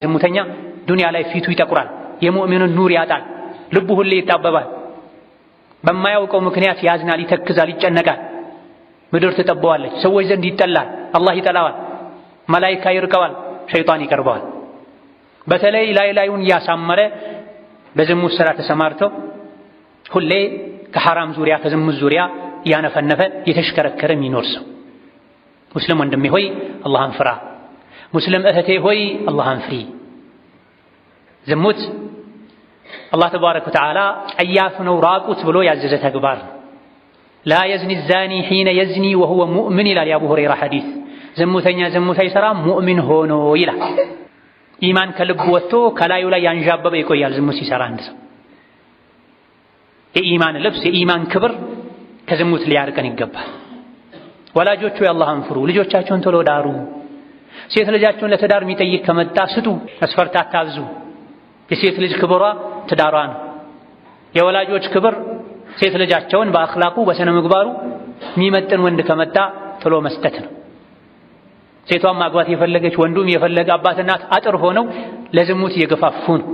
ዝሙተኛ ዱንያ ላይ ፊቱ ይጠቁራል፣ የሙእሚኑን ኑር ያጣል፣ ልቡ ሁሌ ይጣበባል፣ በማያውቀው ምክንያት ያዝናል፣ ይተክዛል፣ ይጨነቃል። ምድር ትጠበዋለች፣ ሰዎች ዘንድ ይጠላል፣ አላህ ይጠላዋል፣ መላኢካ ይርቀዋል፣ ሸይጣን ይቀርበዋል። በተለይ ላዩን ያሳመረ በዝሙት ሥራ ተሰማርቶ ሁሌ ከሐራም ዙሪያ ከዝሙት ዙሪያ ያነፈነፈ የተሽከረከረ የሚኖር ሰው። ሙስሊም ወንድሜ ሆይ አላህን ፍራ። ሙስሊም እህቴ ሆይ አላህን ፍሪ። ዝሙት አላህ ተባረከ ወተዓላ ጸያፍ ነው ራቁት ብሎ ያዘዘ ተግባር ነው። ላ የዝኒ ዛኒ ሒነ የዝኒ ወሁወ ሙእሚን ይላል የአቡ ሁረይራ ሐዲስ። ዝሙተኛ ዝሙት አይሰራም ሙእሚን ሆኖ ይላል። ኢማን ከልብ ወጥቶ ከላዩ ላይ ያንዣበበ ይቆያል ዝሙት ሲሰራ አንድ ሰው። የኢማን ልብስ የኢማን ክብር ከዝሙት ሊያርቀን ይገባል። ወላጆቹ የአላህን ፍሩ፣ ልጆቻቸውን ቶሎ ዳሩ። ሴት ልጃቸውን ለትዳር የሚጠይቅ ከመጣ ስጡ፣ መስፈርት አታብዙ። የሴት ልጅ ክብሯ ትዳሯ ነው። የወላጆች ክብር ሴት ልጃቸውን በአኽላቁ በስነ ምግባሩ የሚመጥን ወንድ ከመጣ ቶሎ መስጠት ነው። ሴቷን ማግባት የፈለገች ወንዱም የፈለገ አባት እናት አጥር ሆነው ለዝሙት እየገፋፉ ነው።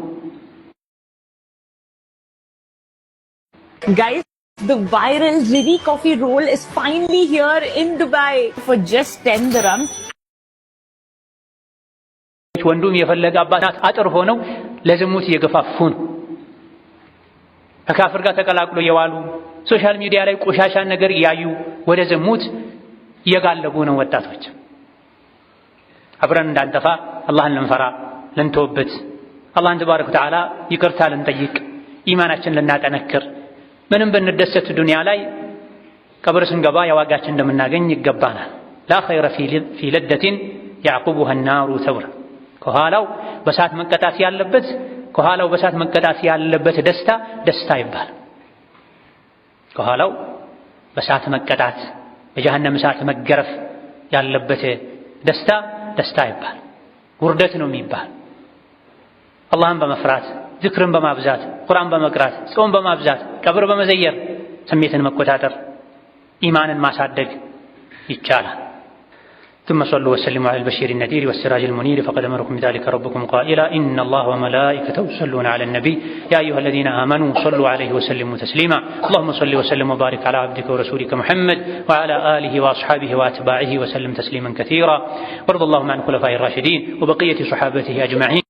Guys, the viral Riri coffee roll is finally here in Dubai for just 10 dirhams. ወንዱም የፈለገ አባት እናት አጥር ሆነው ለዝሙት እየገፋፉ ነው። ከካፍር ጋር ተቀላቅሎ የዋሉ ሶሻል ሚዲያ ላይ ቆሻሻን ነገር እያዩ ወደ ዝሙት እየጋለቡ ነው ወጣቶች። አብረን እንዳንጠፋ አላህን ልንፈራ ልንተውበት፣ አላህን ተባረከ ወተዓላ ይቅርታ ልንጠይቅ፣ ኢማናችን ልናጠነክር፣ ምንም ብንደሰት ዱንያ ላይ ቀብር ስንገባ የዋጋችን እንደምናገኝ ይገባናል። ላ ኸይረ ፊ ለደቲን ያዕቁቡሃ ናሩ ተብራ። ከኋላው በሳት መቀጣት ያለበት ደስታ ይባል። ከኋላው በሳት መቀጣት በጀሃነም እሳት መገረፍ ያለበት ደስታ ይባል። ውርደት ነው የሚባል። አላህን በመፍራት ዚክርን በማብዛት ቁርአን በመቅራት ጾም በማብዛት ቀብር በመዘየር ስሜትን መቆጣጠር ኢማንን ማሳደግ ይቻላል። ثم صلوا وسلموا على البشير النذير والسراج المنير فقد أمركم بذلك ربكم قائلا إن الله وملائكته يصلون على النبي يا أيها الذين آمنوا صلوا عليه وسلموا تسليما اللهم صل وسلم وبارك على عبدك ورسولك محمد وعلى آله وأصحابه وأتباعه وسلم تسليما كثيرا وارض اللهم عن خلفاء الراشدين وبقية صحابته أجمعين.